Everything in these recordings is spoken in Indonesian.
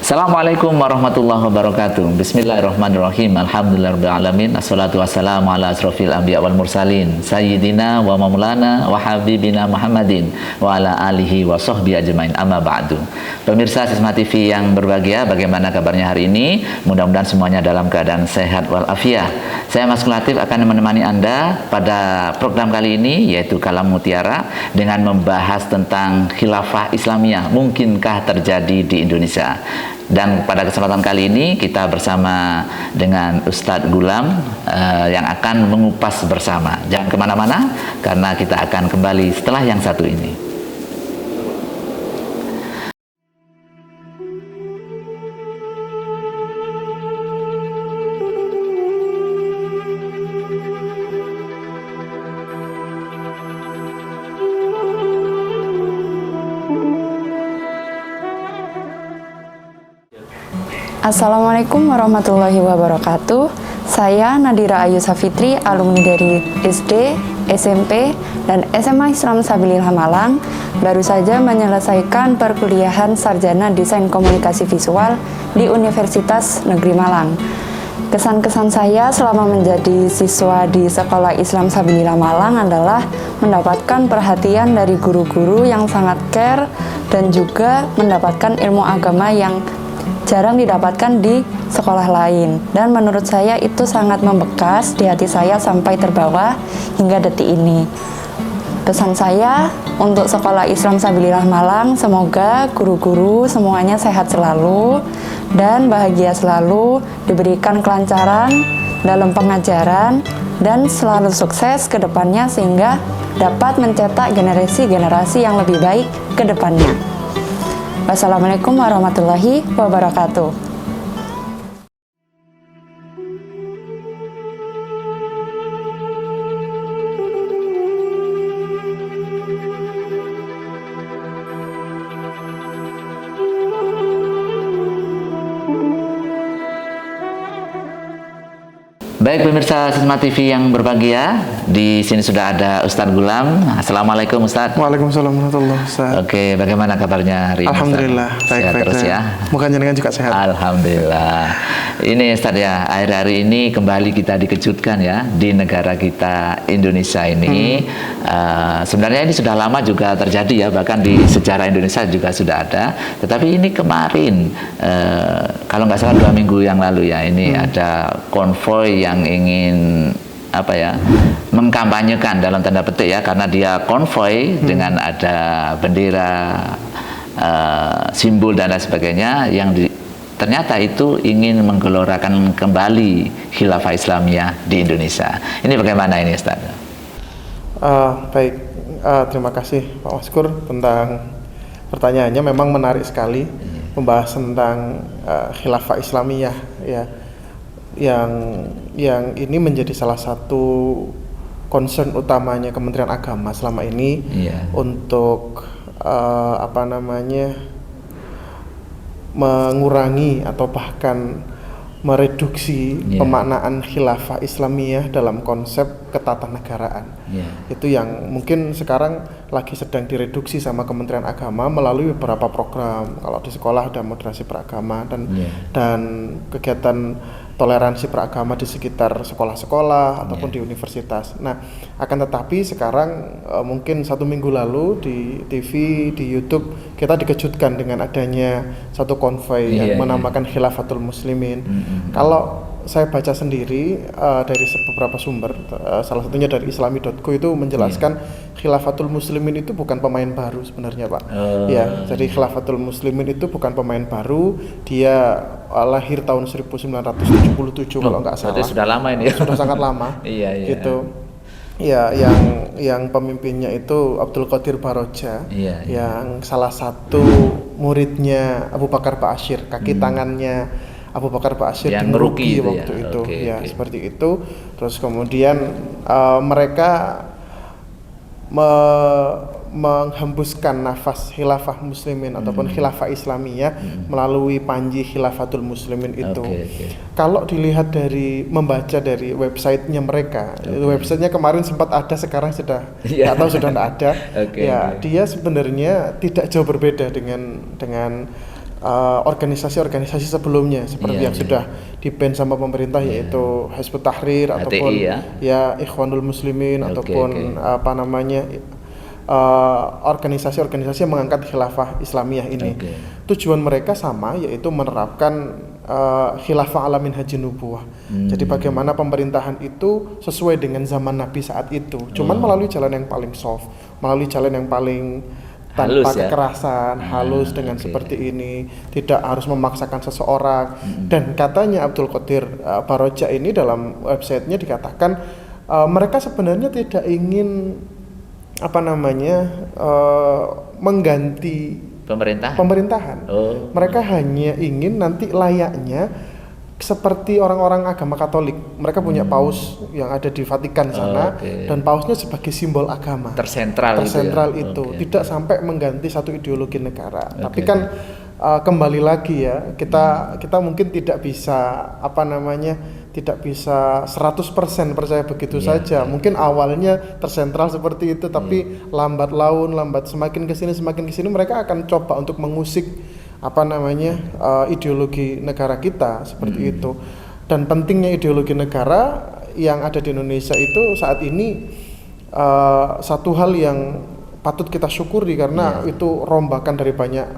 Assalamualaikum warahmatullahi wabarakatuh. Bismillahirrahmanirrahim. Alhamdulillahirrahmanirrahim. Assalatu wassalamu ala asrofil anbiya wal mursalin Sayyidina wa maulana wa habibina Muhammadin wa ala alihi wa sahbihi ajmain, amma ba'du. Pemirsa Sisma TV yang berbahagia, bagaimana kabarnya hari ini? Mudah-mudahan semuanya dalam keadaan sehat walafiat. Saya Mas Latif akan menemani Anda pada program kali ini, yaitu Kalam Mutiara, dengan membahas tentang khilafah Islamiyah, mungkinkah terjadi di Indonesia. Dan pada kesempatan kali ini kita bersama dengan Ustadz Gulam yang akan mengupas bersama. Jangan kemana-mana, karena kita akan kembali setelah yang satu ini. Assalamualaikum warahmatullahi wabarakatuh. Saya Nadira Ayu Safitri, alumni dari SD, SMP, dan SMA Islam Sabilillah Malang, baru saja menyelesaikan perkuliahan Sarjana Desain Komunikasi Visual di Universitas Negeri Malang. Kesan-kesan saya selama menjadi siswa di Sekolah Islam Sabilillah Malang adalah mendapatkan perhatian dari guru-guru yang sangat care dan juga mendapatkan ilmu agama yang jarang didapatkan di sekolah lain, dan menurut saya itu sangat membekas di hati saya sampai terbawa hingga detik ini. Pesan saya untuk Sekolah Islam Sabilillah Malang, semoga guru-guru semuanya sehat selalu dan bahagia selalu, diberikan kelancaran dalam pengajaran dan selalu sukses ke depannya sehingga dapat mencetak generasi-generasi yang lebih baik ke depannya. Wassalamualaikum warahmatullahi wabarakatuh. Baik pemirsa Sisma TV yang berbahagia, di sini sudah ada Ustadz Gulam. Assalamualaikum Ustadz. Waalaikumsalam warahmatullahi wabarakatuh. Oke, bagaimana kabarnya hari ini? Alhamdulillah, baik-baik terus ya. Moga jenengan juga sehat. Alhamdulillah. Ini Ustadz ya, akhir-hari ini kembali kita dikejutkan ya di negara kita Indonesia ini. Sebenarnya ini sudah lama juga terjadi ya, bahkan di sejarah Indonesia juga sudah ada. Tetapi ini kemarin, kalau nggak salah 2 minggu yang lalu ya, ini ada konvoy yang ingin mengkampanyekan dalam tanda petik ya, karena dia konvoy dengan ada bendera, simbol dan lain sebagainya yang ternyata itu ingin menggelorakan kembali khilafah Islamiyah di Indonesia. Ini bagaimana ini Ustaz? Baik, terima kasih Pak Maskur tentang pertanyaannya. Memang menarik sekali membahas tentang khilafah Islamiyah ya, yang ini menjadi salah satu concern utamanya Kementerian Agama selama ini untuk mengurangi atau bahkan mereduksi pemaknaan khilafah Islamiyah dalam konsep ketatanegaraan. Itu yang mungkin sekarang lagi sedang direduksi sama Kementerian Agama melalui beberapa program. Kalau di sekolah ada moderasi beragama dan kegiatan toleransi beragama di sekitar sekolah-sekolah ataupun di universitas. Nah, akan tetapi sekarang mungkin 1 minggu lalu di TV, di YouTube kita dikejutkan dengan adanya satu konvoy yang menamakan Khilafatul Muslimin. Kalau saya baca sendiri dari beberapa sumber, salah satunya dari islami.co itu menjelaskan Khilafatul Muslimin itu bukan pemain baru sebenarnya Pak. Jadi Khilafatul Muslimin itu bukan pemain baru, dia lahir tahun 1977 kalau nggak salah. Berarti sudah lama ini ya? Sudah sangat lama. Gitu. Ya, yang pemimpinnya itu Abdul Qadir Baroja, yang salah satu muridnya Abu Bakar Ba'asyir, kaki tangannya Abu Bakar Ba'asyir yang ngeruki ngeruki itu waktu ya? itu. Oke, Ya, oke. seperti itu. Terus kemudian mereka menghembuskan nafas khilafah muslimin ataupun khilafah Islamiyah melalui panji khilafatul muslimin itu. Oke. Kalau dilihat dari membaca dari websitenya mereka, websitenya kemarin sempat ada, sekarang sudah Iya. nggak tahu sudah nggak ada. Oke. Dia sebenarnya tidak jauh berbeda dengan organisasi-organisasi sebelumnya seperti Iya, yang sudah di-ban sama pemerintah, yaitu Hizbut Tahrir HTI ataupun ya? Ikhwanul Muslimin Oke, ataupun organisasi-organisasi yang mengangkat khilafah Islamiyah ini. Oke. Tujuan mereka sama, yaitu menerapkan khilafah ala minhajin nubuwah. Jadi bagaimana pemerintahan itu sesuai dengan zaman Nabi saat itu, cuman melalui jalan yang paling soft, melalui jalan yang paling tanpa Halus ya? kekerasan, halus dengan oke. seperti ini, tidak harus memaksakan seseorang. Dan katanya Abdul Qadir Baroja ini dalam websitenya dikatakan mereka sebenarnya tidak ingin mengganti pemerintahan. Oh. Mereka hanya ingin nanti layaknya seperti orang-orang agama Katolik. Mereka punya paus yang ada di Vatikan sana, Oke. dan pausnya sebagai simbol agama. Tersentral itu Oke. tidak sampai mengganti satu ideologi negara. Oke. Tapi kan kembali lagi ya, kita mungkin tidak bisa tidak bisa 100% percaya begitu saja. Mungkin awalnya tersentral seperti itu, tapi lambat laun semakin kesini mereka akan coba untuk mengusik ideologi negara kita seperti itu. Dan pentingnya ideologi negara yang ada di Indonesia itu saat ini satu hal yang patut kita syukuri, karena itu rembukan dari banyak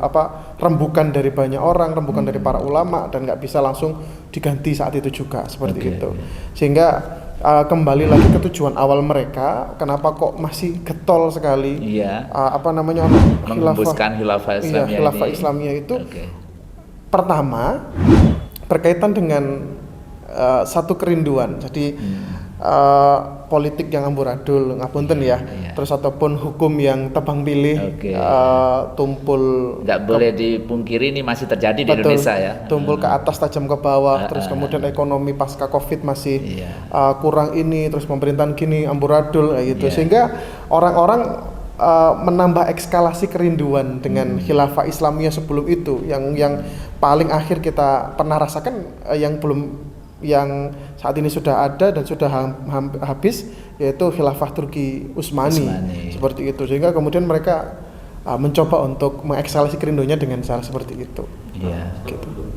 orang, rembukan dari para ulama, dan nggak bisa langsung diganti saat itu juga seperti itu. Sehingga kembali lagi ke tujuan awal mereka, kenapa kok masih getol sekali menghembuskan khilafah Islamiyah itu. Pertama, berkaitan dengan satu kerinduan. Jadi politik yang amburadul, ngapunten ya. Terus ataupun hukum yang tebang pilih, tumpul. Nggak boleh dipungkiri ini masih terjadi di Indonesia ya. Tumpul ke atas tajam ke bawah, terus kemudian ekonomi pasca Covid masih kurang ini, terus pemerintahan gini amburadul gitu. Sehingga orang-orang menambah eskalasi kerinduan dengan khilafah Islamiyah sebelum itu, yang paling akhir kita pernah rasakan, yang saat ini sudah ada dan sudah habis, yaitu khilafah Turki Utsmani. Seperti itu. Sehingga kemudian mereka mencoba untuk mengekskalasi kerinduannya dengan cara seperti itu. Gitu.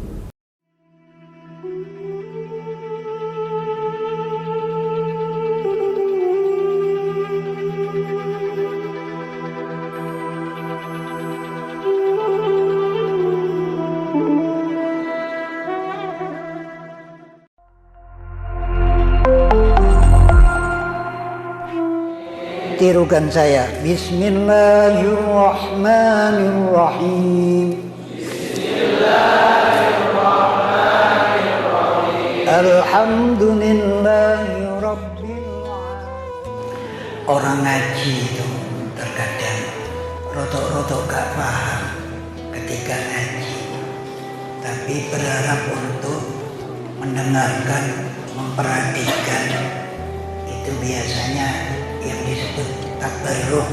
Tirukan saya. Bismillahirrahmanirrahim. Alhamdulillahi Rabbil Alamin. Orang ngaji itu terkadang rotok-rotok gak paham ketika ngaji, tapi berharap untuk mendengarkan, memperhatikan. Itu biasanya yang disebut tabarruk.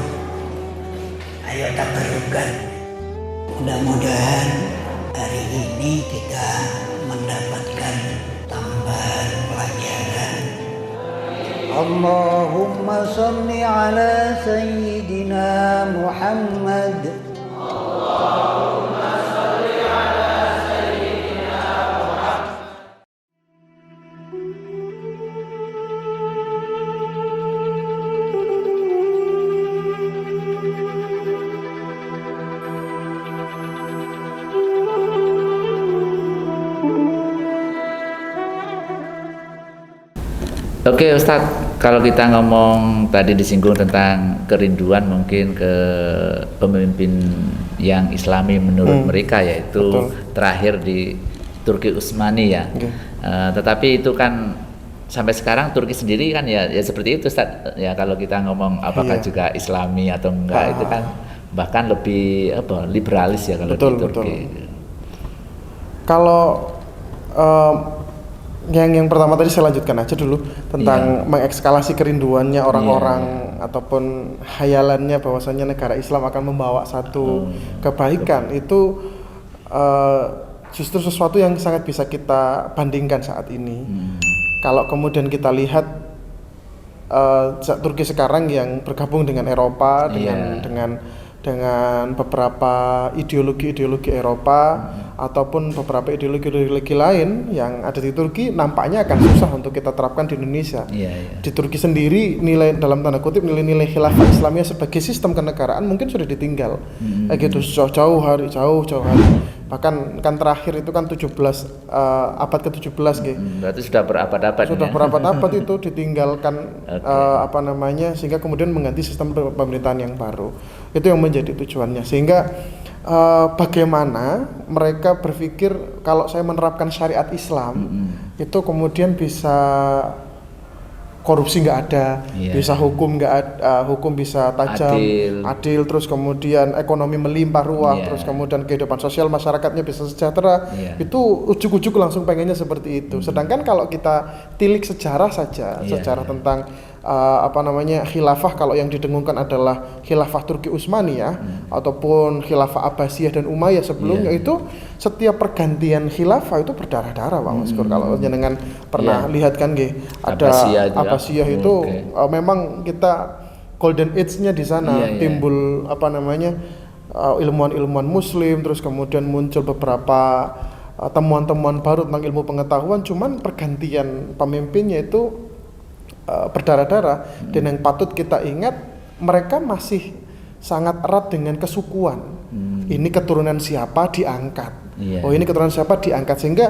Ayo tabarrukan. Mudah-mudahan hari ini kita mendapatkan tambahan pelajaran. Allahumma shalli ala sayyidina Muhammad. Allahumma shalli ala sayyidina Muhammad. Oke Ustadz, kalau kita ngomong tadi disinggung tentang kerinduan mungkin ke pemimpin yang Islami menurut mereka, yaitu terakhir di Turki Utsmani ya. Tetapi itu kan sampai sekarang Turki sendiri kan ya seperti itu Ustadz. Ya kalau kita ngomong apakah juga Islami atau enggak, itu kan bahkan lebih liberalis ya kalau di Turki. Kalau Yang pertama tadi saya lanjutkan aja dulu tentang mengekskalasi kerinduannya orang-orang ataupun hayalannya bahwasanya negara Islam akan membawa satu kebaikan. Itu justru sesuatu yang sangat bisa kita bandingkan saat ini. Kalau kemudian kita lihat Turki sekarang yang bergabung dengan Eropa dengan beberapa ideologi Eropa ataupun beberapa ideologi lain yang ada di Turki, nampaknya akan susah untuk kita terapkan di Indonesia. Di Turki sendiri nilai, dalam tanda kutip, nilai-nilai khilafah Islamiyah sebagai sistem kenegaraan mungkin sudah ditinggal. Gitu jauh hari. Bahkan kan terakhir itu kan abad ke-17 gitu. Berarti sudah berabad-abad. Sudah berabad-abad itu ditinggalkan sehingga kemudian mengganti sistem pemerintahan yang baru. Itu yang menjadi tujuannya. Sehingga bagaimana mereka berpikir kalau saya menerapkan syariat Islam itu kemudian bisa korupsi nggak ada, bisa hukum nggak ada, hukum bisa tajam, adil, terus kemudian ekonomi melimpah ruah, terus kemudian kehidupan sosial masyarakatnya bisa sejahtera. Itu ujuk-ujuk langsung pengennya seperti itu. Sedangkan kalau kita tilik sejarah saja, sejarah tentang khilafah, kalau yang didengungkan adalah khilafah Turki Utsmaniyah ataupun khilafah Abbasiyah dan Umayyah sebelumnya, itu setiap pergantian khilafah itu berdarah-darah, Pak Maskur. Kalau jenengan pernah lihat kan ada Abbasiyah itu memang kita golden age-nya di sana, timbul ilmuwan-ilmuwan muslim, terus kemudian muncul beberapa temuan-temuan baru tentang ilmu pengetahuan, cuman pergantian pemimpinnya itu berdarah-darah. Dan yang patut kita ingat, mereka masih sangat erat dengan kesukuan. Ini keturunan siapa diangkat. Oh, ini keturunan siapa diangkat, sehingga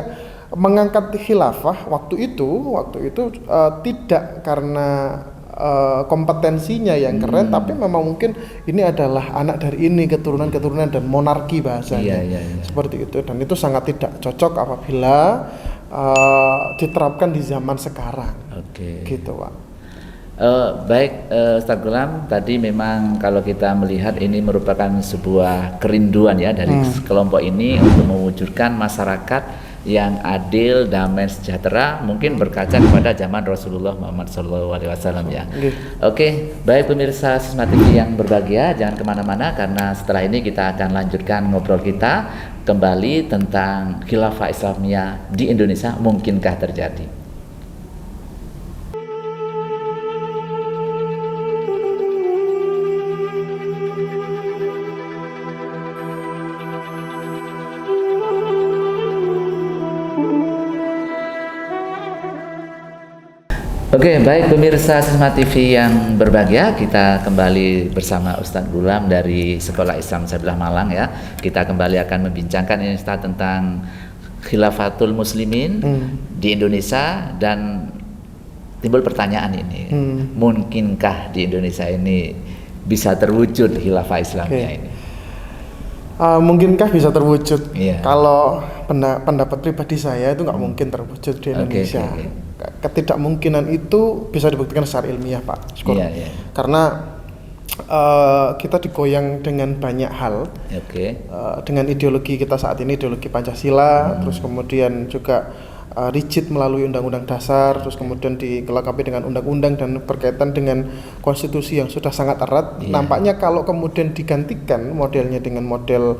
mengangkat khilafah waktu itu tidak karena kompetensinya yang keren, tapi memang mungkin ini adalah anak dari ini, keturunan dan monarki bahasanya. Seperti itu, dan itu sangat tidak cocok apabila diterapkan di zaman sekarang. Gitu, Pak. Baik, Ustaz Gulam, tadi memang kalau kita melihat ini merupakan sebuah kerinduan ya dari kelompok ini untuk mewujudkan masyarakat yang adil, damai, sejahtera, mungkin berkaca kepada zaman Rasulullah Muhammad SAW ya. Oke, baik pemirsa Sisma TV yang berbahagia, jangan kemana-mana karena setelah ini kita akan lanjutkan ngobrol kita kembali tentang khilafah Islamiyah di Indonesia, mungkinkah terjadi? Oke, baik pemirsa Sisma TV yang berbahagia, kita kembali bersama Ustadz Gulam dari Sekolah Islam Sabilah Malang ya. Kita kembali akan membincangkan ini Ustadz tentang khilafatul muslimin di Indonesia, dan timbul pertanyaan ini, mungkinkah di Indonesia ini bisa terwujud khilafah Islamiyah ini? Mungkinkah bisa terwujud? Kalau pendapat pribadi saya itu nggak mungkin terwujud di Indonesia. Ketidakmungkinan itu bisa dibuktikan secara ilmiah, Pak Syukur. Karena kita digoyang dengan banyak hal, dengan ideologi kita saat ini, ideologi Pancasila, terus kemudian juga rigid melalui undang-undang dasar, terus kemudian dilengkapi dengan undang-undang dan berkaitan dengan konstitusi yang sudah sangat erat. Nampaknya kalau kemudian digantikan modelnya dengan model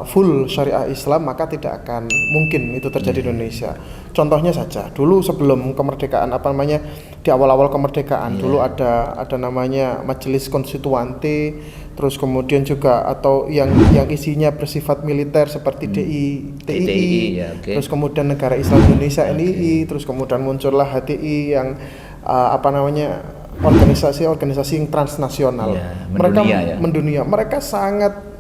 full syariah Islam, maka tidak akan mungkin itu terjadi di Indonesia. Contohnya saja, dulu sebelum kemerdekaan, di awal-awal kemerdekaan, dulu ada namanya Majelis Konstituante, terus kemudian juga atau yang isinya bersifat militer seperti TII, terus kemudian Negara Islam Indonesia NII, terus kemudian muncullah HTI yang organisasi-organisasi yang transnasional. Mereka mendunia. Mereka sangat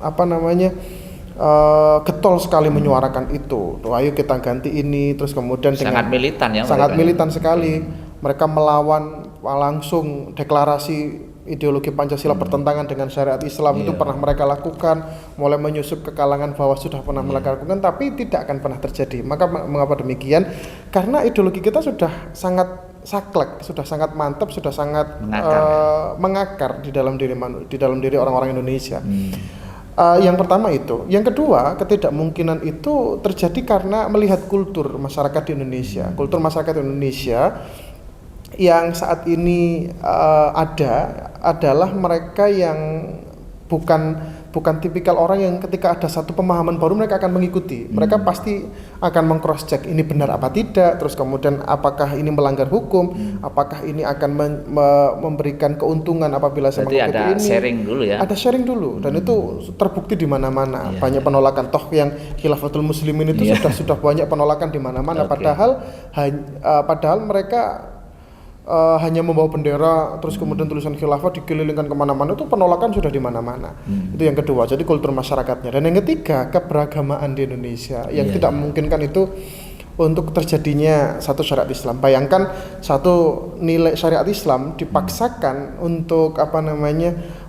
getol sekali menyuarakan itu. Ayo kita ganti ini, terus kemudian sangat militan ya. Sangat militan sekali. Mereka melawan langsung deklarasi ideologi Pancasila bertentangan dengan syariat Islam. Itu pernah mereka lakukan, mulai menyusup ke kalangan bawah sudah pernah mereka lakukan, tapi tidak akan pernah terjadi. Maka mengapa demikian? Karena ideologi kita sudah sangat saklek, sudah sangat mantap, sudah sangat mengakar di dalam diri orang-orang Indonesia. Yang pertama itu, yang kedua ketidakmungkinan itu terjadi karena melihat kultur masyarakat di Indonesia. Kultur masyarakat Indonesia yang saat ini adalah mereka yang bukan tipikal orang yang ketika ada satu pemahaman baru mereka akan mengikuti. Mereka pasti akan meng-cross check ini benar apa tidak, terus kemudian apakah ini melanggar hukum, apakah ini akan memberikan keuntungan apabila saya mengikuti ini. Ada sharing dulu ya. Ada sharing dulu dan itu terbukti di mana-mana. Banyak penolakan, toh yang Khilafatul Muslimin itu sudah banyak penolakan di mana-mana. Padahal mereka hanya membawa bendera, terus kemudian tulisan khilafah dikelilingkan kemana-mana, itu penolakan sudah di mana-mana. Itu yang kedua, jadi kultur masyarakatnya. Dan yang ketiga, keberagamaan di Indonesia yang tidak memungkinkan itu untuk terjadinya satu syariat Islam. Bayangkan satu nilai syariat Islam dipaksakan untuk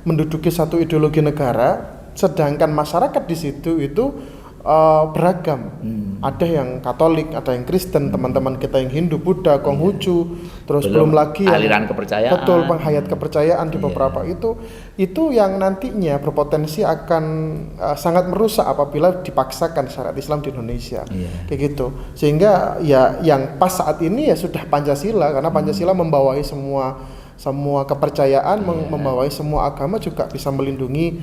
menduduki satu ideologi negara, sedangkan masyarakat di situ itu beragam. Ada yang Katolik, ada yang Kristen, teman-teman kita yang Hindu, Buddha, Konghucu, terus belum lagi aliran kepercayaan. Betul, penghayat kepercayaan di beberapa itu yang nantinya berpotensi akan sangat merusak apabila dipaksakan syariat Islam di Indonesia. Kayak gitu. Sehingga ya yang pas saat ini ya sudah Pancasila, karena Pancasila membawahi semua kepercayaan, membawahi semua agama, juga bisa melindungi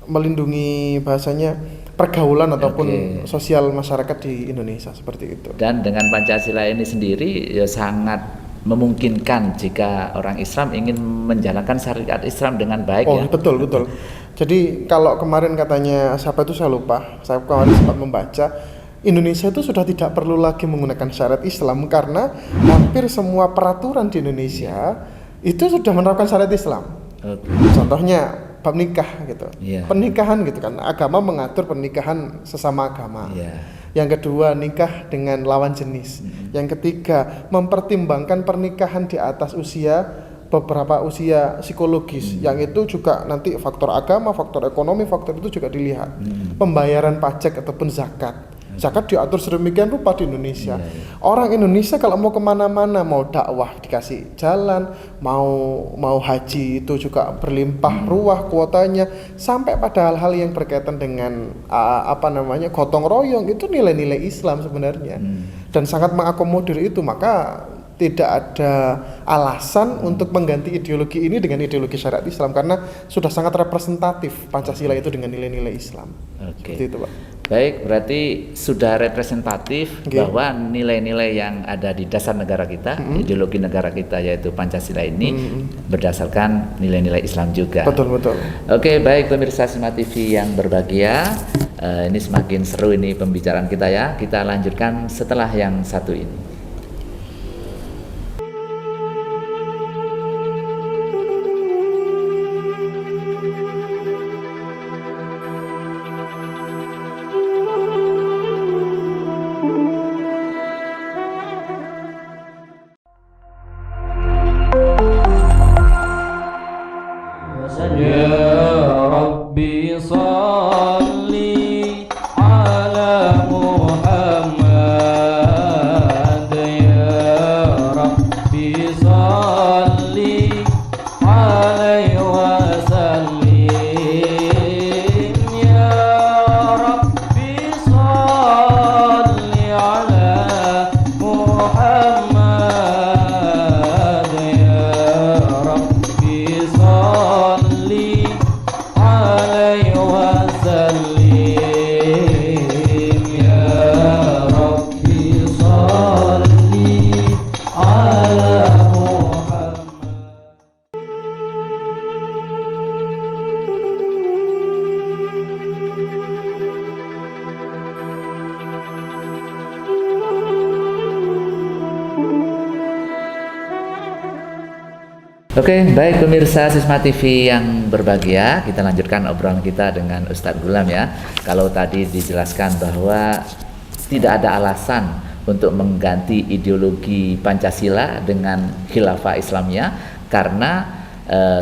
melindungi bahasanya pergaulan ataupun sosial masyarakat di Indonesia, seperti itu. Dan dengan Pancasila ini sendiri ya sangat memungkinkan jika orang Islam ingin menjalankan syariat Islam dengan baik. Betul. Jadi kalau kemarin katanya siapa itu saya lupa, saya kemarin sempat membaca, Indonesia itu sudah tidak perlu lagi menggunakan syariat Islam karena hampir semua peraturan di Indonesia itu sudah menerapkan syariat Islam. Contohnya bab nikah gitu, pernikahan gitu kan, agama mengatur pernikahan sesama agama. Yang kedua, nikah dengan lawan jenis. Yang ketiga, mempertimbangkan pernikahan di atas beberapa usia psikologis, yang itu juga nanti faktor agama, faktor ekonomi, faktor itu juga dilihat. Pembayaran pajak ataupun zakat diatur sedemikian rupa di Indonesia. Orang Indonesia kalau mau kemana-mana, mau dakwah dikasih jalan, mau haji itu juga berlimpah ruah kuotanya, sampai pada hal-hal yang berkaitan dengan gotong royong, itu nilai-nilai Islam sebenarnya, dan sangat mengakomodir itu. Maka tidak ada alasan untuk mengganti ideologi ini dengan ideologi syariat Islam, karena sudah sangat representatif Pancasila itu dengan nilai-nilai Islam. Seperti itu, Pak. Baik, berarti sudah representatif bahwa nilai-nilai yang ada di dasar negara kita, ideologi negara kita yaitu Pancasila ini berdasarkan nilai-nilai Islam juga. Betul. Oke, baik pemirsa Sima TV yang berbahagia, ini semakin seru ini pembicaraan kita ya. Kita lanjutkan setelah yang satu ini. Oke, baik pemirsa Sisma TV yang berbahagia, kita lanjutkan obrolan kita dengan Ustadz Gulam ya. Kalau tadi dijelaskan bahwa tidak ada alasan untuk mengganti ideologi Pancasila dengan khilafah Islamiyah karena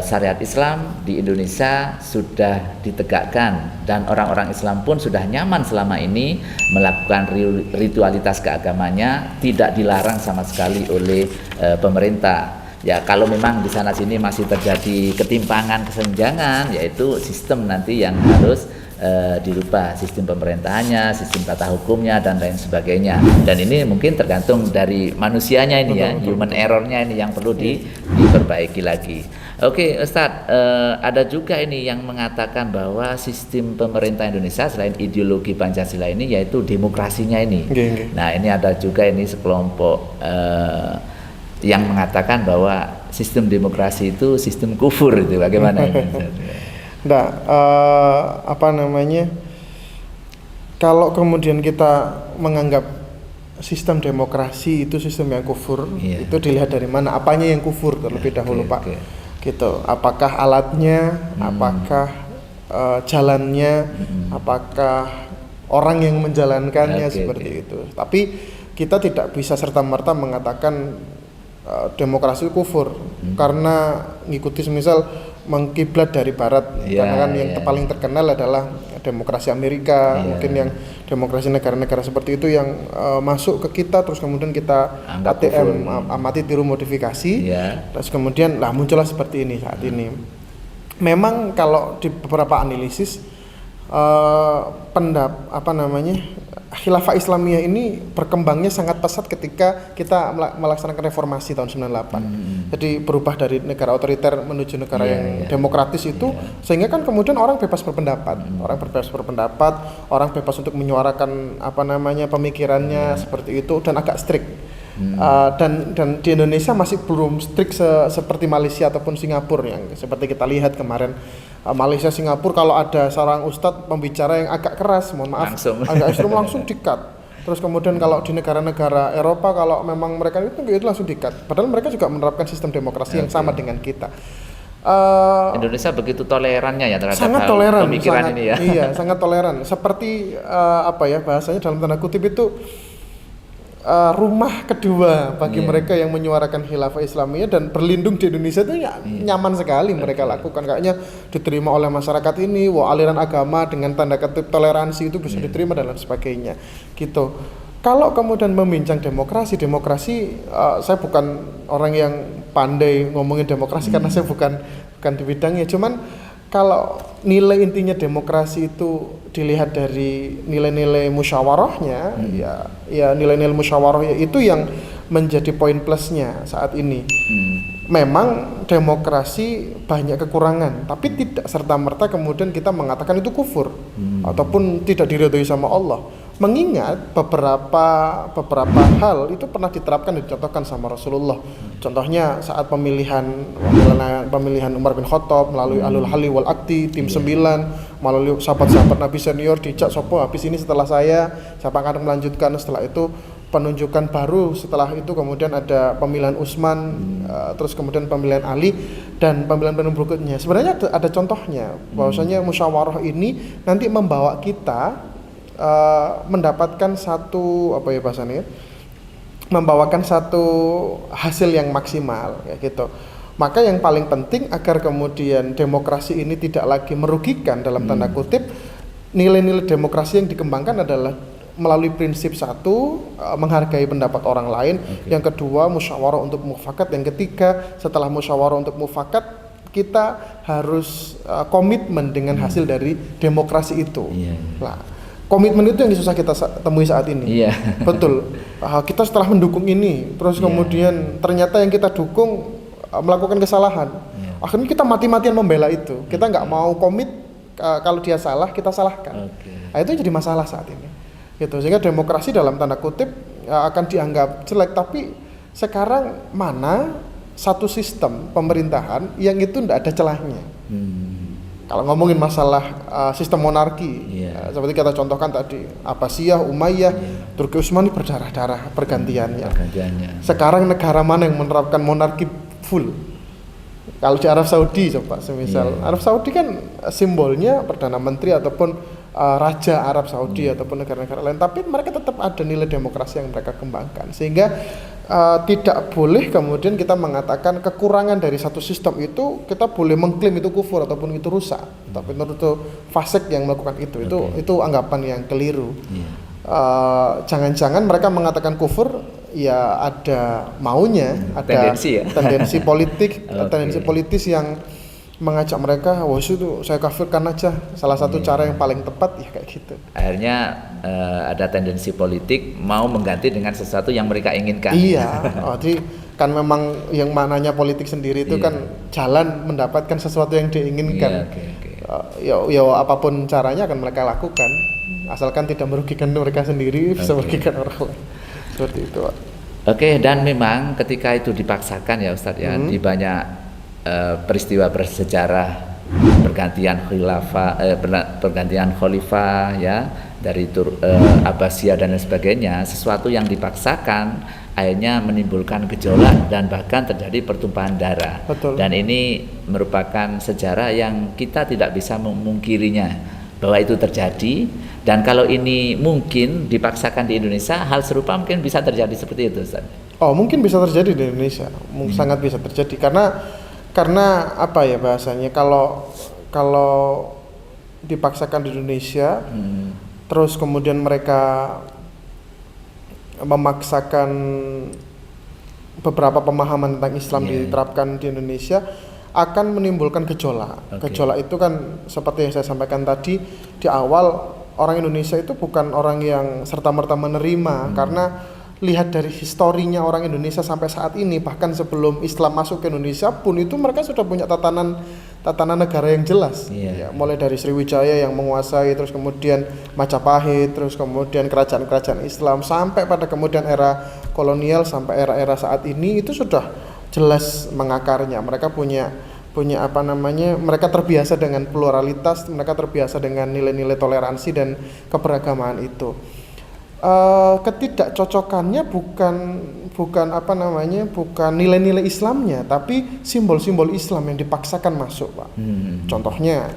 syariat Islam di Indonesia sudah ditegakkan dan orang-orang Islam pun sudah nyaman selama ini melakukan ritualitas keagamannya, tidak dilarang sama sekali oleh pemerintah. Ya kalau memang di sana sini masih terjadi ketimpangan, kesenjangan, yaitu sistem nanti yang harus dirubah, sistem pemerintahannya, sistem tata hukumnya dan lain sebagainya. Dan ini mungkin tergantung dari manusianya ini ya, human errornya ini yang perlu diperbaiki lagi. Oke, Ustadz, ada juga ini yang mengatakan bahwa sistem pemerintah Indonesia selain ideologi Pancasila ini yaitu demokrasinya ini. Nah, ini ada juga ini sekelompok yang mengatakan bahwa sistem demokrasi itu sistem kufur, itu bagaimana ini? Nah, apa namanya? Kalau kemudian kita menganggap sistem demokrasi itu sistem yang kufur, itu dilihat dari mana? Apanya yang kufur terlebih dahulu, Pak? Gitu. Apakah alatnya? Apakah jalannya? Apakah orang yang menjalankannya seperti itu? Tapi kita tidak bisa serta-merta mengatakan demokrasi kufur karena ngikuti semisal mengkiblat dari barat, karena kan yang paling terkenal adalah demokrasi Amerika, mungkin yang demokrasi negara-negara seperti itu yang masuk ke kita terus kemudian kita ATM amati tiru modifikasi, terus kemudian lah muncullah seperti ini saat ini. Memang kalau di beberapa analisis Khilafah Islamiyah ini berkembangnya sangat pesat ketika kita melaksanakan reformasi tahun 98. Jadi berubah dari negara otoriter menuju negara yang demokratis itu, sehingga kan kemudian orang bebas berpendapat, orang bebas untuk menyuarakan pemikirannya seperti itu dan agak strict. Dan di Indonesia masih belum strict seperti Malaysia ataupun Singapura yang seperti kita lihat kemarin. Malaysia, Singapura kalau ada seorang ustadz pembicara yang agak keras, mohon maaf, agak ekstrem langsung di-cut. Terus kemudian kalau di negara-negara Eropa kalau memang mereka itu langsung di-cut. Padahal mereka juga menerapkan sistem demokrasi yang sama dengan kita. Indonesia begitu tolerannya ya terhadap sangat toleran, pemikiran ini ya. Iya, sangat toleran. Seperti bahasanya dalam tanda kutip itu rumah kedua bagi mereka yang menyuarakan khilafah Islamiyah dan berlindung di Indonesia itu nyaman sekali mereka lakukan, kayaknya diterima oleh masyarakat ini, aliran agama dengan tanda kutip toleransi itu bisa diterima dan lain sebagainya gitu. Kalau kemudian membincang demokrasi, saya bukan orang yang pandai ngomongin demokrasi karena saya bukan di bidangnya, cuman kalau nilai intinya demokrasi itu dilihat dari nilai-nilai musyawarahnya, ya nilai-nilai musyawarah itu yang menjadi poin plusnya saat ini. Memang demokrasi banyak kekurangan, tapi tidak serta-merta kemudian kita mengatakan itu kufur ataupun tidak diridhoi sama Allah. Mengingat beberapa hal itu pernah diterapkan dan dicontohkan sama Rasulullah. Contohnya saat pemilihan Umar bin Khattab melalui Ahlul Halli wal Aqdi, tim 9, melalui sahabat-sahabat Nabi senior dijak sopo habis ini setelah saya siapa akan melanjutkan, setelah itu penunjukan baru, setelah itu kemudian ada pemilihan Utsman, terus kemudian pemilihan Ali dan pemilihan berikutnya. Sebenarnya ada contohnya bahwasanya musyawarah ini nanti membawa kita mendapatkan membawakan satu hasil yang maksimal kayak gitu. Maka yang paling penting agar kemudian demokrasi ini tidak lagi merugikan dalam tanda kutip, nilai-nilai demokrasi yang dikembangkan adalah melalui prinsip satu, menghargai pendapat orang lain, yang kedua musyawarah untuk mufakat, yang ketiga setelah musyawarah untuk mufakat kita harus komitmen dengan hasil dari demokrasi itu. Nah, komitmen itu yang susah kita temui saat ini. Betul. Kita setelah mendukung ini, terus kemudian ternyata yang kita dukung melakukan kesalahan. Akhirnya kita mati-matian membela itu. Kita nggak mau komit, kalau dia salah kita salahkan. Nah, itu jadi masalah saat ini. Gitu. Sehingga demokrasi dalam tanda kutip akan dianggap jelek. Tapi sekarang mana satu sistem pemerintahan yang itu tidak ada celahnya? Kalau ngomongin masalah sistem monarki, seperti kita contohkan tadi, Abbasiyah, Umayyah, Turki Utsmani berdarah-darah pergantiannya. Sekarang negara mana yang menerapkan monarki full? Kalau di Arab Saudi coba semisal, Arab Saudi kan simbolnya Perdana Menteri ataupun Raja Arab Saudi ataupun negara-negara lain, tapi mereka tetap ada nilai demokrasi yang mereka kembangkan, sehingga tidak boleh kemudian kita mengatakan kekurangan dari satu sistem itu kita boleh mengklaim itu kufur ataupun itu rusak, tapi menurut itu fasik yang melakukan itu anggapan yang keliru. Jangan-jangan mereka mengatakan kufur ya ada maunya, ada Tendensi ya? tendensi politik, Oke. tendensi politis yang mengajak mereka, wah itu saya kafirkan aja. Salah satu cara yang paling tepat ya kayak gitu. Akhirnya ada tendensi politik mau mengganti dengan sesuatu yang mereka inginkan. Iya, jadi kan memang yang mananya politik sendiri itu Iya. kan jalan mendapatkan sesuatu yang diinginkan. Iya, oke. Ya apapun caranya akan mereka lakukan, asalkan tidak merugikan mereka sendiri, bisa Oke. merugikan orang lain. Seperti itu, Pak. Oke, dan memang ketika itu dipaksakan ya Ustadz ya, di banyak peristiwa bersejarah pergantian pergantian khalifah ya dari Abbasiyah dan lain sebagainya, sesuatu yang dipaksakan akhirnya menimbulkan gejolak dan bahkan terjadi pertumpahan darah. Betul. Dan ini merupakan sejarah yang kita tidak bisa memungkirinya bahwa itu terjadi. Dan kalau ini mungkin dipaksakan di Indonesia, hal serupa mungkin bisa terjadi seperti itu, Ustaz. Oh, mungkin bisa terjadi di Indonesia, sangat bisa terjadi karena apa ya bahasanya, kalau dipaksakan di Indonesia, terus kemudian mereka memaksakan beberapa pemahaman tentang Islam diterapkan di Indonesia, akan menimbulkan gejolak. Gejolak itu kan seperti yang saya sampaikan tadi di awal, orang Indonesia itu bukan orang yang serta-merta menerima, karena lihat dari historinya orang Indonesia sampai saat ini, bahkan sebelum Islam masuk ke Indonesia pun itu mereka sudah punya tatanan negara yang jelas. Ya, mulai dari Sriwijaya yang menguasai, terus kemudian Majapahit, terus kemudian kerajaan-kerajaan Islam, sampai pada kemudian era kolonial sampai era-era saat ini itu sudah jelas mengakarnya. Mereka punya apa namanya, mereka terbiasa dengan pluralitas, mereka terbiasa dengan nilai-nilai toleransi dan keberagaman itu. Ketidakcocokannya bukan apa namanya, bukan nilai-nilai Islamnya, tapi simbol-simbol Islam yang dipaksakan masuk, Pak. Contohnya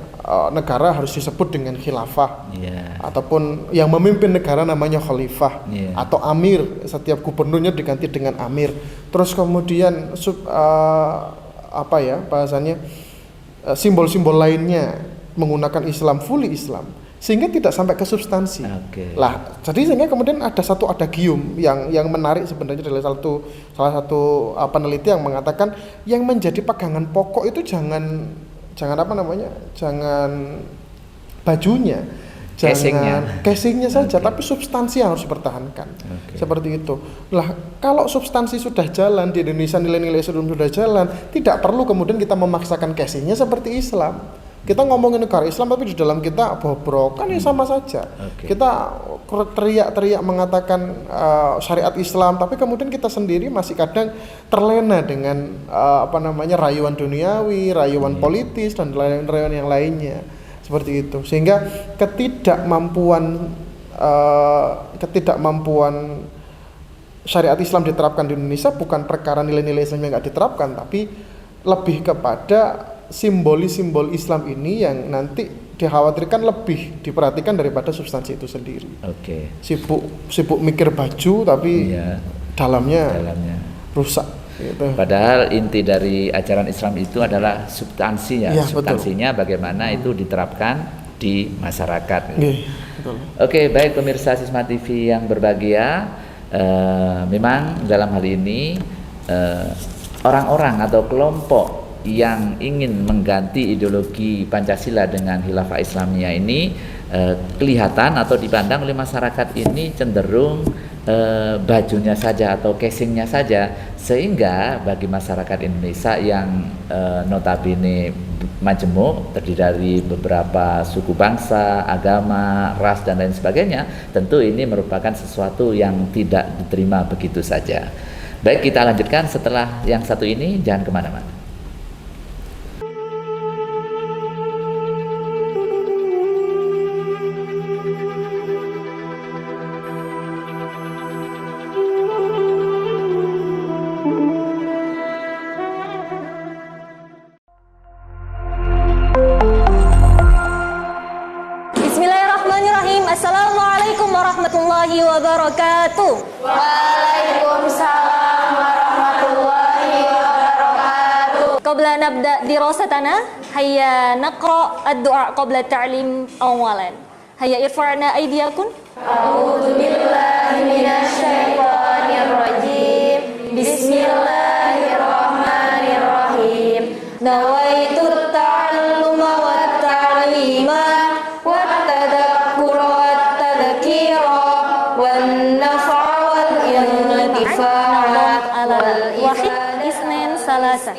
negara harus disebut dengan khilafah, ataupun yang memimpin negara namanya khalifah, atau amir, setiap gubernurnya diganti dengan amir. Terus kemudian apa ya bahasanya, simbol-simbol lainnya menggunakan Islam, fully Islam, sehingga tidak sampai ke substansi. Lah, jadi sehingga kemudian ada satu adagium yang menarik sebenarnya dari salah satu peneliti yang mengatakan yang menjadi pegangan pokok itu jangan apa namanya, jangan bajunya, jangan casingnya saja, tapi substansi yang harus dipertahankan. Seperti itu. Lah, kalau substansi sudah jalan di Indonesia, nilai-nilai Islam sudah jalan, tidak perlu kemudian kita memaksakan casingnya seperti Islam. Kita ngomongin negara Islam tapi di dalam kita bobrok, kan ya sama saja. Kita teriak-teriak mengatakan syariat Islam, tapi kemudian kita sendiri masih kadang terlena dengan apa namanya, rayuan duniawi, rayuan politis dan rayuan yang lainnya. Seperti itu. Sehingga ketidakmampuan syariat Islam diterapkan di Indonesia bukan perkara nilai-nilai Islam yang nggak diterapkan, tapi lebih kepada simbol-simbol Islam ini yang nanti dikhawatirkan lebih diperhatikan daripada substansi itu sendiri. Sibuk mikir baju tapi dalamnya rusak. Gitu. Padahal inti dari ajaran Islam itu adalah substansi ya, substansinya betul. Bagaimana itu diterapkan di masyarakat. Betul. Oke, baik pemirsa Sisma TV yang berbahagia, memang dalam hal ini orang-orang atau kelompok yang ingin mengganti ideologi Pancasila dengan Khilafah Islamiyah ini kelihatan atau dipandang oleh masyarakat ini cenderung bajunya saja atau casingnya saja, sehingga bagi masyarakat Indonesia yang notabene majemuk, terdiri dari beberapa suku bangsa, agama, ras dan lain sebagainya, tentu ini merupakan sesuatu yang tidak diterima begitu saja. Baik, kita lanjutkan setelah yang satu ini, jangan kemana-mana. Assalamualaikum warahmatullahi wabarakatuh. Waalaikumsalam warahmatullahi wabarakatuh. Qabla nabda dirasatana, hayya naqra ad-du'a qabla ta'lim awalan. Hayya irfa'na aydiyakum. A'udzu billahi minasy syaithanir rajim. Na'lum ala wahid isnin salasa.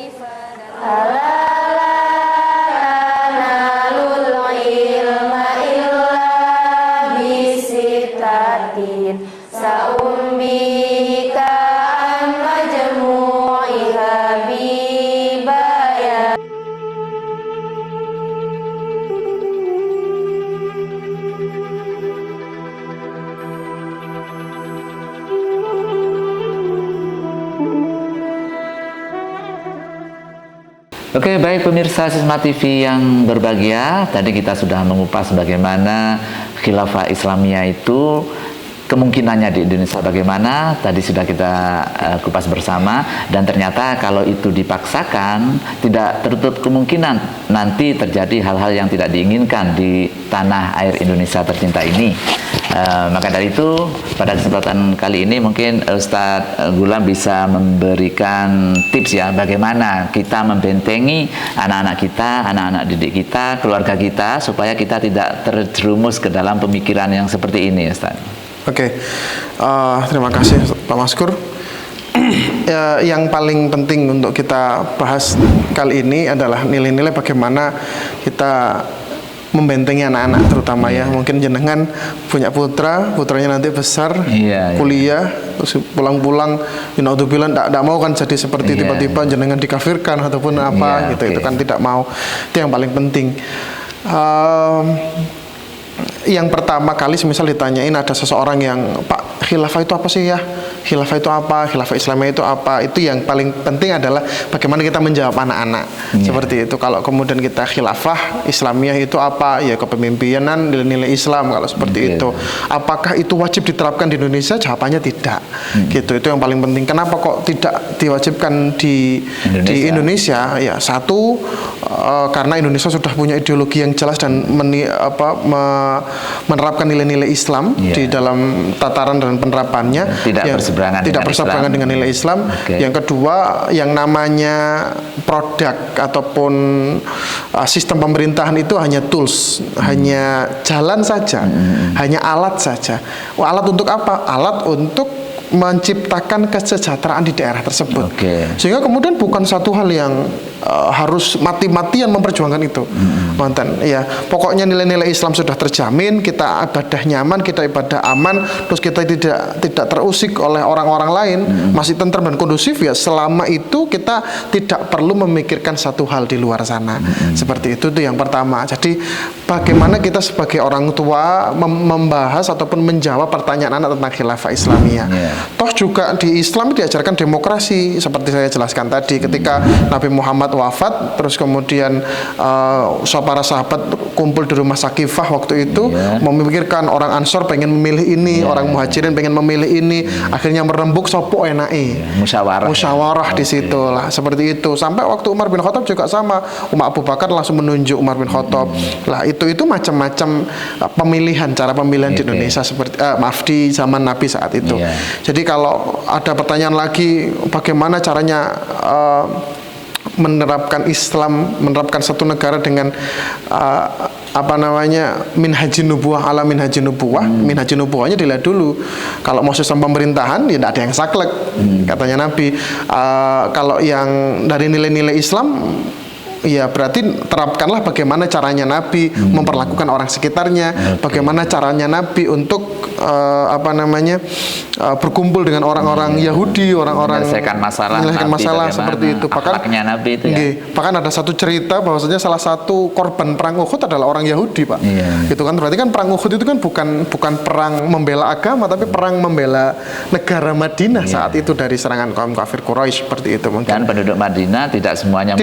Oke, baik pemirsa Sisma TV yang berbahagia, tadi kita sudah mengupas bagaimana khilafah Islamiyah itu kemungkinannya di Indonesia bagaimana, tadi sudah kita kupas bersama, dan ternyata kalau itu dipaksakan tidak tertutup kemungkinan nanti terjadi hal-hal yang tidak diinginkan di tanah air Indonesia tercinta ini. Maka dari itu pada kesempatan kali ini mungkin Ustadz Gulam bisa memberikan tips ya bagaimana kita membentengi anak-anak kita, anak-anak didik kita, keluarga kita supaya kita tidak terjerumus ke dalam pemikiran yang seperti ini, Ustadz. Oke, terima kasih Pak Maskur. Yang paling penting untuk kita bahas kali ini adalah nilai-nilai bagaimana kita membentengi anak-anak, terutama ya mungkin jenengan punya putranya nanti besar, kuliah, terus pulang-pulang, naudzubillah tidak mau kan jadi seperti tiba-tiba jenengan dikafirkan ataupun apa gitu, itu kan tidak mau. Itu yang paling penting. Yang pertama kali semisal ditanyain ada seseorang yang, Pak, khilafah itu apa sih ya? Khilafah itu apa? Khilafah Islamiyah itu apa? Itu yang paling penting adalah bagaimana kita menjawab anak-anak. Seperti itu. Kalau kemudian kita khilafah Islamiyah itu apa? Ya kepemimpinan, nilai-nilai Islam kalau seperti itu. Apakah itu wajib diterapkan di Indonesia? Jawabannya tidak. Gitu. Itu yang paling penting. Kenapa kok tidak diwajibkan di Indonesia? Ya satu, karena Indonesia sudah punya ideologi yang jelas dan menerapkan nilai-nilai Islam di dalam tataran dan penerapannya, tidak berseberangan dengan nilai Islam. Yang kedua, yang namanya produk ataupun sistem pemerintahan itu hanya tools, hanya jalan saja, hanya alat saja. Alat untuk apa? Alat untuk menciptakan kesejahteraan di daerah tersebut. Sehingga kemudian bukan satu hal yang harus mati-matian memperjuangkan itu. Mantan, ya pokoknya nilai-nilai Islam sudah terjamin, kita ibadah nyaman, kita ibadah aman, terus kita tidak terusik oleh orang-orang lain, masih tentram dan kondusif, ya selama itu kita tidak perlu memikirkan satu hal di luar sana. Seperti itu yang pertama. Jadi bagaimana kita sebagai orang tua membahas ataupun menjawab pertanyaan anak tentang khilafah Islamiyah. Toh juga di Islam diajarkan demokrasi seperti saya jelaskan tadi, ketika Nabi Muhammad wafat, terus kemudian para sahabat kumpul di rumah Sakifah waktu itu, memikirkan orang Ansor pengen memilih ini, orang Muhajirin pengen memilih ini, akhirnya merembuk sopo enai, musyawarah di situ lah, seperti itu. Sampai waktu Umar bin Khattab juga sama, Umar Abu Bakar langsung menunjuk Umar bin Khattab. Lah itu macam-macam cara pemilihan di Indonesia seperti di zaman Nabi saat itu. Jadi kalau ada pertanyaan lagi bagaimana caranya menerapkan Islam, menerapkan satu negara dengan minhajin nubuwah ala minhajin nubuwah. Minhajin nubuwahnya dilihat dulu. Kalau mau sistem pemerintahan ya tidak ada yang saklek, katanya Nabi. Kalau yang dari nilai-nilai Islam, ya berarti terapkanlah bagaimana caranya Nabi memperlakukan orang sekitarnya, bagaimana caranya Nabi untuk berkumpul dengan orang-orang Yahudi, orang-orang menyelesaikan masalah seperti itu. Nabi itu bahkan ada satu cerita bahwasanya salah satu korban perang Uhud adalah orang Yahudi, Pak. Gitu kan, berarti kan perang Uhud itu kan bukan perang membela agama, tapi perang membela negara Madinah saat itu dari serangan kaum kafir Quraisy, seperti itu mungkin. Dan penduduk Madinah tidak semuanya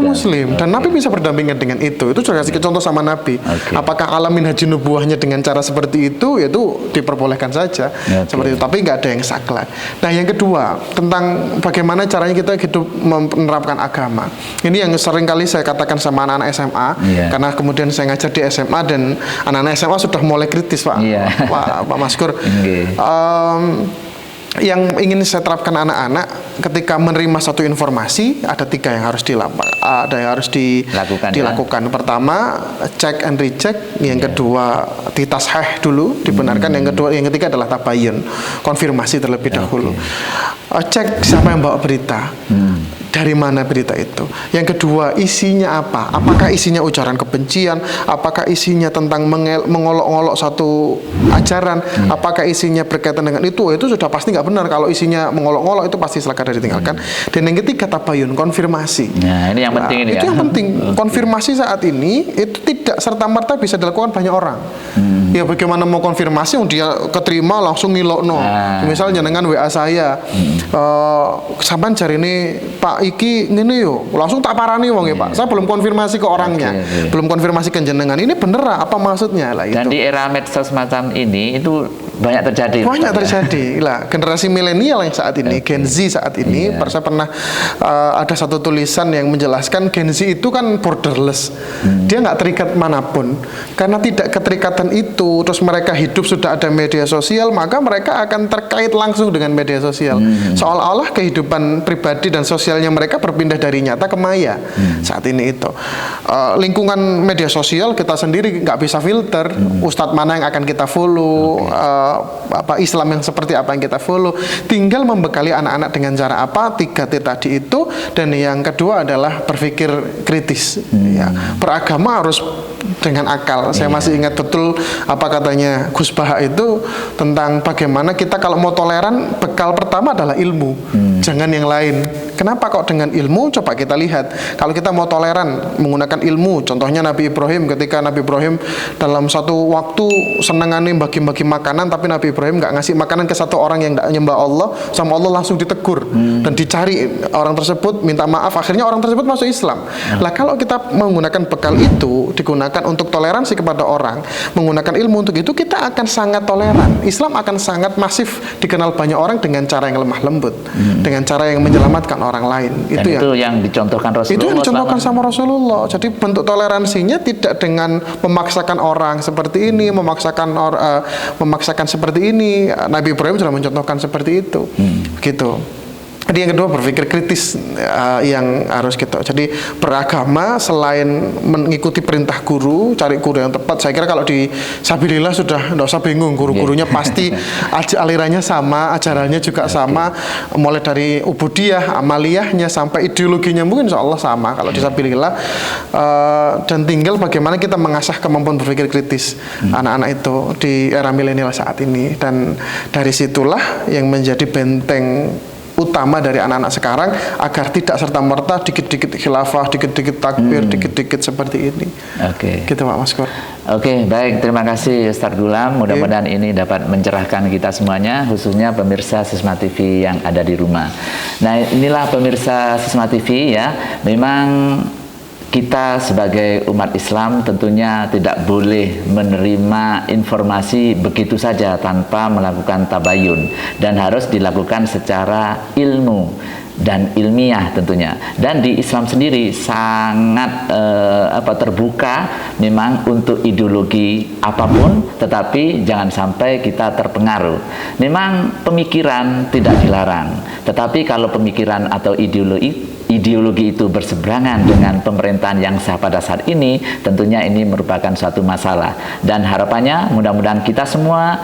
Muslim. Dan Nabi bisa berdampingan dengan itu. Itu juga kasih contoh sama Nabi. Apakah alamin haji nubuahnya dengan cara seperti itu? Yaitu diperbolehkan saja seperti itu. Tapi nggak ada yang saklek. Nah, yang kedua tentang bagaimana caranya kita hidup menerapkan agama. Ini yang sering kali saya katakan sama anak-anak SMA, karena kemudian saya ngajar di SMA dan anak-anak SMA sudah mulai kritis, Pak. Pak Maskur. yang ingin saya terapkan anak-anak ketika menerima satu informasi, ada 3 yang harus dilakukan. Pertama, check and recheck. Yang kedua, ditasheh dulu, dibenarkan. Yang ketiga adalah tabayun, konfirmasi terlebih dahulu. Cek siapa yang bawa berita, dari mana berita itu. Yang kedua, isinya apa? Apakah isinya ujaran kebencian? Apakah isinya tentang mengolok-olok satu ajaran? Apakah isinya berkaitan dengan itu? Itu sudah pasti nggak benar. Kalau isinya mengolok-olok itu pasti silakan ditinggalkan. Dan yang ketiga, tabayun, konfirmasi. Nah, ini yang penting ini itu ya. yang penting. Konfirmasi saat ini itu tidak serta-merta bisa dilakukan banyak orang. Ya bagaimana mau konfirmasi dia keterima langsung ngilokno. Misalnya dengan WA saya, sampean jari ini Pak iki ngene yo, langsung tak parani wong ya Pak. Saya belum konfirmasi ke orangnya, belum konfirmasi ke jenengan. Ini bener apa maksudnya lah itu. Dan di era medsos semacam ini itu banyak terjadi. Banyak terjadi lah. Generasi milenial yang saat ini, Gen Z saat ini, saya pernah ada satu tulisan yang menjelaskan Gen Z itu kan borderless. Dia nggak terikat manapun. Karena tidak keterikatan itu, terus mereka hidup sudah ada media sosial, maka mereka akan terkait langsung dengan media sosial. Seolah-olah kehidupan pribadi dan sosialnya mereka berpindah dari nyata ke maya. Saat ini itu. Lingkungan media sosial kita sendiri nggak bisa filter. Ustadz mana yang akan kita follow, Islam yang seperti apa yang kita follow. Tinggal membekali anak-anak dengan cara apa, 3T tadi itu. Dan yang kedua adalah berpikir kritis. Ya. Beragama harus dengan akal. Saya masih ingat betul apa katanya Gus Baha itu tentang bagaimana kita kalau mau toleran, bekal pertama adalah ilmu, jangan yang lain. Kenapa kok dengan ilmu? Coba kita lihat. Kalau kita mau toleran menggunakan ilmu, contohnya Nabi Ibrahim, ketika Nabi Ibrahim dalam satu waktu senengane bagi-bagi makanan, tapi Nabi Ibrahim nggak ngasih makanan ke satu orang yang nggak nyembah Allah, sama Allah langsung ditegur dan dicari orang tersebut, minta maaf, akhirnya orang tersebut masuk Islam. Lah kalau kita menggunakan bekal itu, digunakan untuk toleransi kepada orang, menggunakan ilmu untuk itu, kita akan sangat toleran. Islam akan sangat masif dikenal banyak orang dengan cara yang lemah lembut, dengan cara yang menyelamatkan orang lain. Itu yang dicontohkan Rasulullah. Itu yang dicontohkan sama Rasulullah. Jadi bentuk toleransinya tidak dengan memaksakan orang seperti ini, memaksakan seperti ini. Nabi Ibrahim sudah mencontohkan seperti itu. Gitu. Jadi yang kedua berpikir kritis yang harus kita. Jadi beragama selain mengikuti perintah guru, cari guru yang tepat. Saya kira kalau di Sabilillah sudah nggak usah bingung, guru-gurunya pasti alirannya sama, ajarannya juga sama, mulai dari ubudiyah, amaliyahnya sampai ideologinya mungkin insya Allah sama kalau di Sabilillah. Dan tinggal bagaimana kita mengasah kemampuan berpikir kritis anak-anak itu di era milenial saat ini. Dan dari situlah yang menjadi benteng utama dari anak-anak sekarang agar tidak serta-merta dikit-dikit khilafah, dikit-dikit takbir, dikit-dikit seperti ini. Gitu Pak Maskur. Baik, terima kasih Ustadz Gulam. Mudah-mudahan ini dapat mencerahkan kita semuanya, khususnya pemirsa Sisma TV yang ada di rumah. Nah, inilah pemirsa Sisma TV ya. Memang kita sebagai umat Islam tentunya tidak boleh menerima informasi begitu saja tanpa melakukan tabayun, dan harus dilakukan secara ilmu dan ilmiah tentunya. Dan di Islam sendiri sangat terbuka memang untuk ideologi apapun, tetapi jangan sampai kita terpengaruh. Memang pemikiran tidak dilarang, tetapi kalau pemikiran atau ideologi itu berseberangan dengan pemerintahan yang sah pada saat ini, tentunya ini merupakan suatu masalah. Dan harapannya mudah-mudahan kita semua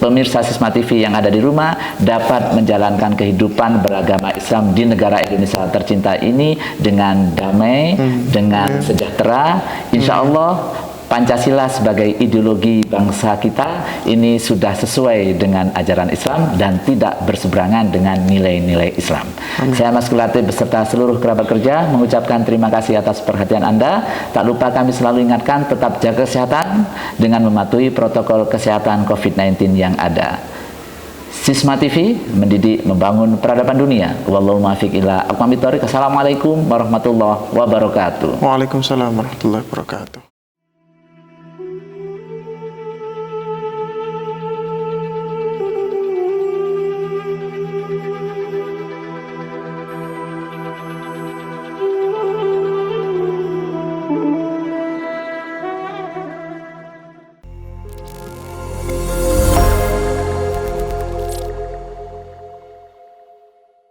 pemirsa Sisma TV yang ada di rumah dapat menjalankan kehidupan beragama Islam di negara Indonesia tercinta ini dengan damai, dengan sejahtera. Insya Allah Pancasila sebagai ideologi bangsa kita ini sudah sesuai dengan ajaran Islam dan tidak berseberangan dengan nilai-nilai Islam. Saya Mas Kulatif beserta seluruh kerabat kerja mengucapkan terima kasih atas perhatian Anda. Tak lupa kami selalu ingatkan tetap jaga kesehatan dengan mematuhi protokol kesehatan COVID-19 yang ada. Sisma TV mendidik membangun peradaban dunia. Wallahu muwaffiq ila aqwamit thoriq. Assalamualaikum warahmatullahi wabarakatuh. Waalaikumsalam warahmatullahi wabarakatuh.